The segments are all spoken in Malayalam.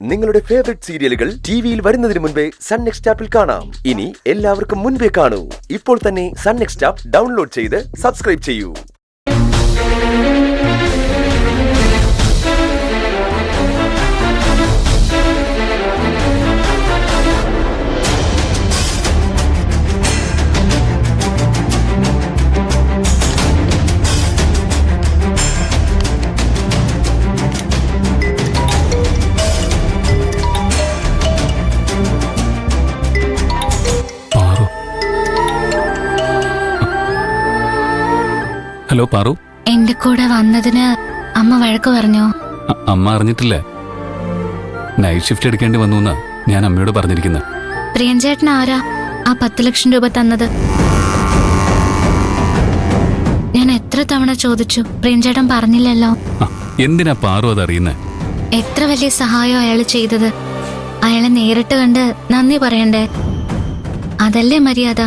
നിങ്ങളുടെ ഫേവറേറ്റ് സീരിയലുകൾ ടിവിയിൽ വരുന്നതിന് മുൻപേ സൺ നെക്സ്റ്റ് ആപ്പിൽ കാണാം. ഇനി എല്ലാവർക്കും മുൻപേ കാണൂ. ഇപ്പോൾ തന്നെ സൺ നെക്സ്റ്റ് ആപ്പ് ഡൗൺലോഡ് ചെയ്ത് സബ്സ്ക്രൈബ് ചെയ്യൂ. ഹലോ പാറു, എന്റെ കൂടെ വന്നതിന് അമ്മ വഴക്ക് പറഞ്ഞോ? അമ്മ അറിഞ്ഞിട്ടില്ല. നൈറ്റ് ഷിഫ്റ്റ് എടുക്കേണ്ടി വന്നു എന്നാ ഞാൻ അമ്മയോട് പറഞ്ഞിരിക്കുന്നത്. പ്രിയൻചേട്ടൻ ആരാ ആ 10 ലക്ഷം രൂപ തന്നത്? ഞാൻ എത്ര തവണ ചോദിച്ചു, പ്രിയൻചേട്ടൻ പറഞ്ഞില്ലല്ലോ. എന്തിനാ പാറു അതറിയുന്നേ? എത്ര വലിയ സഹായം അയാൾ ചെയ്തത്. അയാളെ നേരിട്ട് കണ്ട് നന്ദി പറയണ്ടേ? അതല്ലേ മര്യാദ.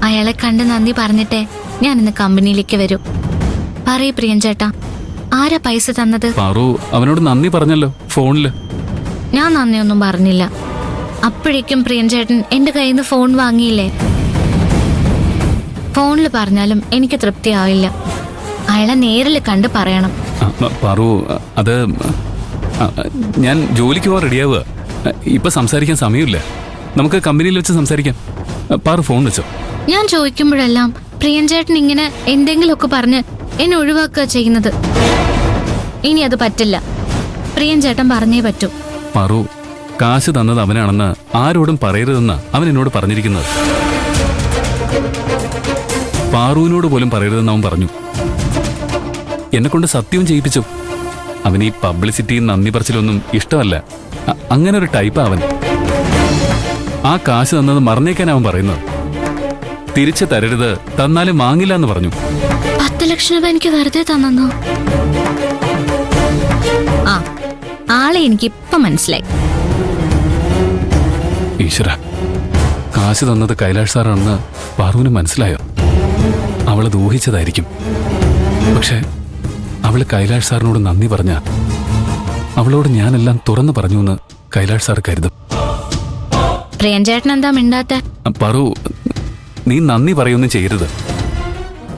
അയാളെ കണ്ട് നന്ദി പറഞ്ഞിട്ടേ ഞാൻ ഇന്ന് കമ്പനിയിലേക്ക് വരൂ. പറയ് പ്രിയൻചേട്ടാ, ആരാ പൈസ തന്നത്? പാറു അവനോട് നന്ദി പറഞ്ഞല്ലോ ഫോണില്. ഞാൻ നന്ദിയൊന്നും പറഞ്ഞില്ല. അപ്പോഴേക്കും പ്രിയൻചേട്ടൻ എന്റെ കയ്യിൽ നിന്ന് ഫോൺ വാങ്ങിയില്ലേ? ഫോണിൽ പറഞ്ഞാലും എനിക്ക് തൃപ്തിയാവില്ല. അയാളെ നേരിൽ കണ്ട് പറയണം. പാറു അത് ഞാൻ ജോലിക്ക് പോകാൻ റെഡിയാവുക. ഇപ്പൊ സംസാരിക്കാൻ സമയമില്ല. നമുക്ക് കമ്പനിയിൽ വെച്ച് സംസാരിക്കാം. പാറു ഫോൺ വെച്ചോ. ഞാൻ ചോദിക്കുമ്പോഴെല്ലാം പ്രിയൻചേട്ടൻ ഇങ്ങനെ എന്തെങ്കിലുമൊക്കെ പറഞ്ഞ് എന്നെ ഒഴിവാക്കുക ചെയ്യുന്നത്. ഇനി അത് പറ്റില്ല. പ്രിയൻചേട്ടൻ പറഞ്ഞേ പറ്റൂ. പാറു, കാശ് തന്നത് അവനാണെന്ന് ആരോടും പറയരുതെന്ന് അവൻ എന്നോട് പറഞ്ഞിരിക്കുന്നത്. പാറുവിനോട് പോലും പറയരുതെന്ന് അവൻ പറഞ്ഞു. എന്നെ കൊണ്ട് സത്യവും ചെയ്യിപ്പിച്ചു. അവന് ഈ പബ്ലിസിറ്റിയും നന്ദി പറച്ചിലൊന്നും ഇഷ്ടമല്ല. അങ്ങനെ ഒരു ടൈപ്പാ അവൻ. ആ കാശ് തന്നത് മറന്നേക്കാൻ അവൻ പറയുന്നത്. തിരിച്ചു തരരുത്, തന്നാലും വാങ്ങില്ല എന്ന് പറഞ്ഞു. 10 ലക്ഷം രൂപ എനിക്ക് വെറുതെ തന്നോ? ആ ആളെ എനിക്കിപ്പം മനസ്സിലായി. ഈശ്വര, കാശ് തന്നത് കൈലാഷ് സാറാണെന്ന് പാറുവിന് മനസ്സിലായോ? അവളത് ഊഹിച്ചതായിരിക്കും. പക്ഷെ അവള് കൈലാഷ് സാറിനോട് നന്ദി പറഞ്ഞ അവളോട് ഞാനെല്ലാം തുറന്നു പറഞ്ഞു എന്ന് കൈലാഷ് സാർ കരുതും. പ്രിയൻചേട്ടൻ എന്താ മിണ്ടാത്ത? പാറു, നീ നന്ദി പറയൊന്നും ചെയ്യരുത്.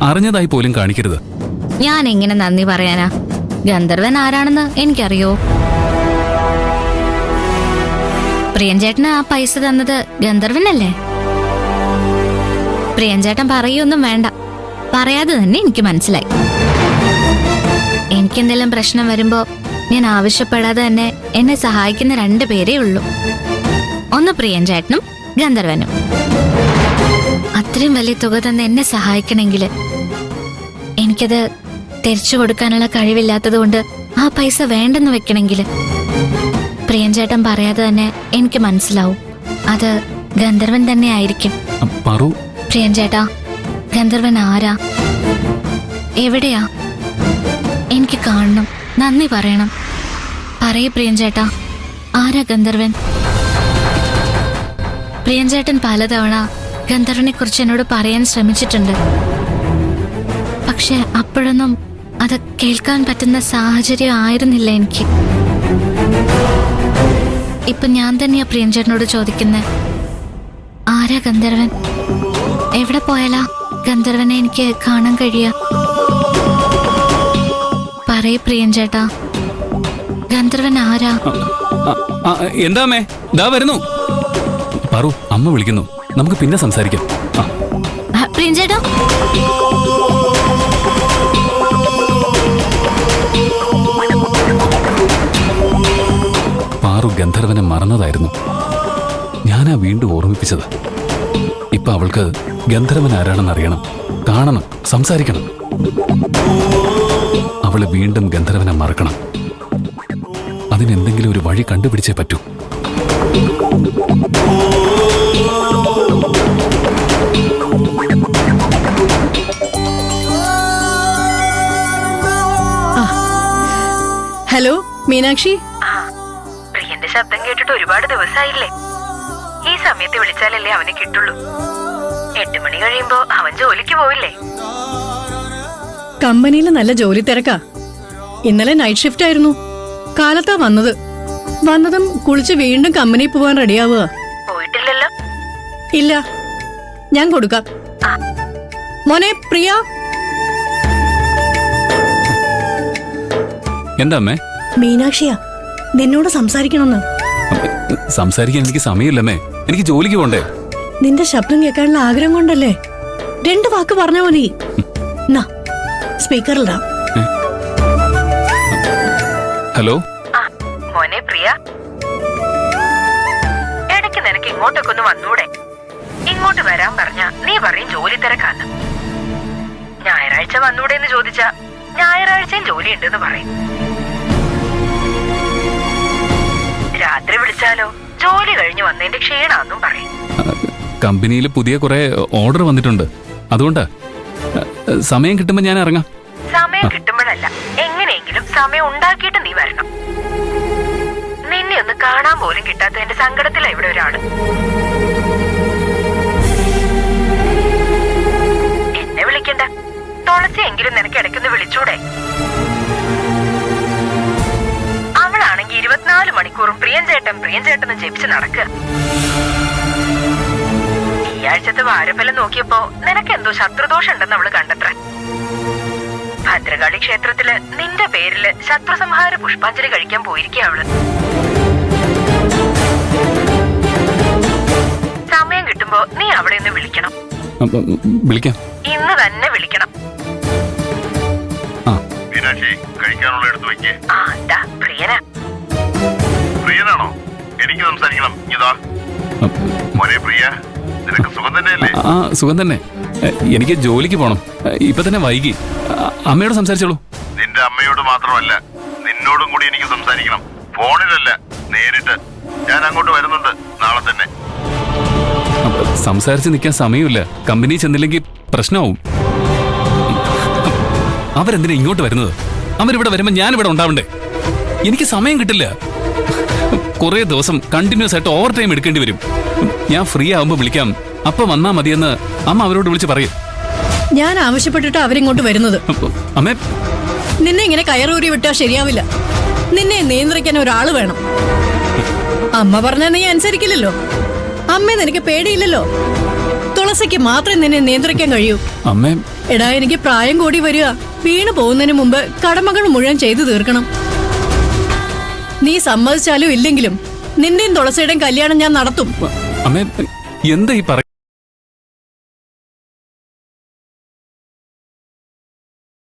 അറിഞ്ഞതായി പോലും കാണിക്കരുത്. ഞാൻ എങ്ങനെ നന്ദി പറയാനാ? ഗന്ധർവൻ ആരാണെന്ന് എനിക്കറിയോ? പ്രിയൻചേട്ടന് ആ പൈസ തന്നത് ഗന്ധർവനല്ലേ? പ്രിയൻചേട്ടൻ പറയൊന്നും വേണ്ട. പറയാതെ തന്നെ എനിക്ക് മനസ്സിലായി. എനിക്കെന്തെങ്കിലും പ്രശ്നം വരുമ്പോ ഞാൻ ആവശ്യപ്പെടാതെ തന്നെ എന്നെ സഹായിക്കുന്ന 2 പേരേ ഉള്ളൂ. ഒന്ന് പ്രിയൻചേട്ടനും ഗന്ധർവനും. അത്രയും വലിയ തുക തന്നെ എന്നെ സഹായിക്കണമെങ്കിൽ എനിക്കത് തിരിച്ചു കൊടുക്കാനുള്ള കഴിവില്ലാത്തത് കൊണ്ട് ആ പൈസ വേണ്ടെന്ന് വെക്കണമെങ്കിൽ പ്രിയൻചേട്ടൻ പറയാതെ തന്നെ എനിക്ക് മനസ്സിലാവും അത് ഗന്ധർവൻ തന്നെ ആയിരിക്കും. പ്രിയൻചേട്ടാ, ഗന്ധർവൻ ആരാ? എവിടെയാ? എനിക്ക് കാണണം, നന്ദി പറയണം. പറയൂ പ്രിയൻചേട്ടാ, ആരാ ഗന്ധർവൻ? പ്രിയൻചേട്ടൻ പലതവണ ഗന്ധർവനെ കുറിച്ച് എന്നോട് പറയാൻ ശ്രമിച്ചിട്ടുണ്ട്. പക്ഷെ അപ്പോഴൊന്നും അത് കേൾക്കാൻ പറ്റുന്ന സാഹചര്യം ആയിരുന്നില്ല എനിക്ക്. ഇപ്പൊ ഞാൻ തന്നെയാ പ്രിയൻചേട്ടനോട് ചോദിക്കുന്നത്, ആരാ ഗന്ധർവൻ? എവിടെ പോയാലാ ഗന്ധർവനെ എനിക്ക് കാണാൻ കഴിയാ? പറയൂ പ്രിയൻചേട്ടാ, ഗന്ധർവൻ ആരാ? എന്താമേ ദാ വരുന്നു. പാറു, അമ്മ വിളിക്കുന്നു. നമുക്ക് പിന്നെ സംസാരിക്കാം. പ്രിയൻചേട്ടാ, പാറു ഗന്ധർവനെ മറന്നതായിരുന്നു. ഞാനാ വീണ്ടും ഓർമ്മിപ്പിച്ചത്. ഇപ്പൊ അവൾക്ക് ഗന്ധർവൻ ആരാണെന്ന് അറിയണം, കാണണം, സംസാരിക്കണം. അവള് വീണ്ടും ഗന്ധർവനെ മറക്കണം. അതിനെന്തെങ്കിലും ഒരു വഴി കണ്ടുപിടിച്ചേ പറ്റൂ. ഹലോ മീനാക്ഷി. പ്രിയന്റെ ശബ്ദം കേട്ടിട്ട് ഒരുപാട് ദിവസമായില്ലേ? ഈ സമയത്ത് വിളിച്ചാലല്ലേ അവനെ കിട്ടുള്ളൂ. 8 മണി കഴിയുമ്പോ അവൻ ജോലിക്ക് പോവില്ലേ? കമ്പനിയിൽ നല്ല ജോലി തിരക്കാ. ഇന്നലെ നൈറ്റ് ഷിഫ്റ്റ് ആയിരുന്നു. കാലത്താ വന്നത്. വന്നതും കുളിച്ച് വീണ്ടും കമ്പനി പോവാൻ റെഡിയാവുക. പോയിട്ടില്ലല്ലോ. ഇല്ല, ഞാൻ കൊടുക്കാം. ആ. മോനെ പ്രിയ. എന്താ അമ്മേ? മീനാക്ഷിയാ, നിന്നോട് സംസാരിക്കണമെന്ന്. സംസാരിക്കാൻ എനിക്ക് സമയമില്ലമ്മേ, എനിക്ക് ജോലിക്ക് പോണ്ടേ. നിന്റെ ശബ്ദം കേൾക്കാനുള്ള ആഗ്രഹം കൊണ്ടല്ലേ. 2 വാക്ക് പറഞ്ഞാ മതി. സ്പീക്കറിലിടാം. ഹലോ. ആ മോനെ പ്രിയ, ഇടയ്ക്ക് നിനക്ക് ഇങ്ങോട്ടൊക്കെ ഒന്ന് വന്നൂടെ? ഇങ്ങോട്ട് വരാൻ പറഞ്ഞ നീ പറയും ജോലി തിരക്കാന്ന്. ഞായറാഴ്ച വന്നൂടെ എന്ന് ചോദിച്ചാ ഞായറാഴ്ചയും ജോലി ഉണ്ടെന്ന് പറയും. രാത്രി വിളിച്ചാലോ ജോലി കഴിഞ്ഞ് വന്നതിന്റെ ക്ഷീണാന്നും പറയും. കമ്പനിയിൽ പുതിയ കുറെ ഓർഡർ വന്നിട്ടുണ്ട്, അതുകൊണ്ടാ. സമയം കിട്ടുമ്പോ ഞാൻ ഇറങ്ങാം. സമയം കിട്ടുമ്പോഴല്ല, എങ്ങനെയെങ്കിലും സമയം ഉണ്ടാക്കിയിട്ട് നീ വരണം. നിന്നെ ഒന്ന് കാണാൻ പോലും കിട്ടാത്തതിന്റെ സങ്കടത്തിലാ ഇവിടെ ഒരാള്. എന്നെ വിളിക്കണ്ട, തുളച്ചെങ്കിലും നിനക്ക് ഇടയ്ക്കൊന്ന് വിളിച്ചൂടെ? അവളാണെങ്കി 24 മണിക്കൂറും പ്രിയൻ ചേട്ടൻ ജപിച്ച് നടക്കുക. ഈ ആഴ്ചത്തെ വാരഫലം നോക്കിയപ്പോ നിനക്കെന്തോ ശത്രുദോഷം ഉണ്ടെന്ന് അവള് കണ്ടെത്ര. ഭദ്രകാളി ക്ഷേത്രത്തില് നിന്റെ പേരില് ശത്രുസംഹാര പുഷ്പാഞ്ജലി കഴിക്കാൻ പോയിരിക്കുക അവള്. സമയം കിട്ടുമ്പോ നീ അവിടെ ഒന്ന് വിളിക്കണം. വിളിക്കാം. ഇന്ന് തന്നെ വിളിക്കണം. മീനാക്ഷി, കഴിക്കാനുള്ള എടുത്ത് വെക്കേ. ആ എന്താ പ്രിയനാ? പ്രിയനാണോ? എനിക്ക് സംസാരിക്കണം. ഇതാ മോനെ പ്രിയ, നിനക്ക് സുഖം തന്നെയല്ലേ? ആ സുഖം തന്നെ. എനിക്ക് ജോലിക്ക് പോണം, ഇപ്പൊ തന്നെ വൈകി. അമ്മയോട് സംസാരിച്ചോളൂ. നിന്റെ അമ്മയോട് മാത്രമല്ല, നിന്നോടും കൂടി എനിക്ക് സംസാരിക്കണം. ഫോണിലല്ല, നേരിട്ട്. ഞാൻ അങ്ങോട്ട് വരുന്നുണ്ട് നാളെ തന്നെ. സംസാരിച്ച് നിൽക്കാൻ സമയമില്ല. കമ്പനി ചെന്നില്ലെങ്കിൽ പ്രശ്നമാവും. അവരെന്തിനാ ഇങ്ങോട്ട് വരുന്നത്? അവരിവിടെ വരുമ്പോ ഞാനിവിടെ ഉണ്ടാവണ്ടേ? എനിക്ക് സമയം കിട്ടില്ല. കുറെ ദിവസം കണ്ടിന്യൂസ് ആയിട്ട് ഓവർ ടൈം എടുക്കേണ്ടി വരും. ഞാൻ ഫ്രീ ആവുമ്പോ വിളിക്കാം, അപ്പൊ വന്നാ മതിയെന്ന് അമ്മ അവരോട് വിളിച്ച് പറയും. ഞാൻ ആവശ്യപ്പെട്ടിട്ട് അവരിങ്ങോട്ട് വരുന്നത്. അമ്മേ, നിന്നെ ഇങ്ങനെ കയറൂരി വിട്ടാ ശരിയാവില്ല. നിന്നെ നിയന്ത്രിക്കാൻ ഒരാള് വേണം. അമ്മ പറഞ്ഞാ നീ അനുസരിക്കില്ലല്ലോ. അമ്മ നിനക്ക് പേടിയില്ലല്ലോ. തുളസിക്ക് മാത്രമേ നിന്നെ നിയന്ത്രിക്കാൻ കഴിയൂ. അമ്മേ. എടാ, എനിക്ക് പ്രായം കൂടി വരിക. വീണ് പോകുന്നതിന് മുമ്പ് കടമകൾ മുഴുവൻ ചെയ്തു തീർക്കണം. നീ സമ്മതിച്ചാലും ഇല്ലെങ്കിലും നിന്റെയും തുളസിയുടെയും കല്യാണം ഞാൻ നടത്തും. അമ്മേ, എന്താ ഈ പറ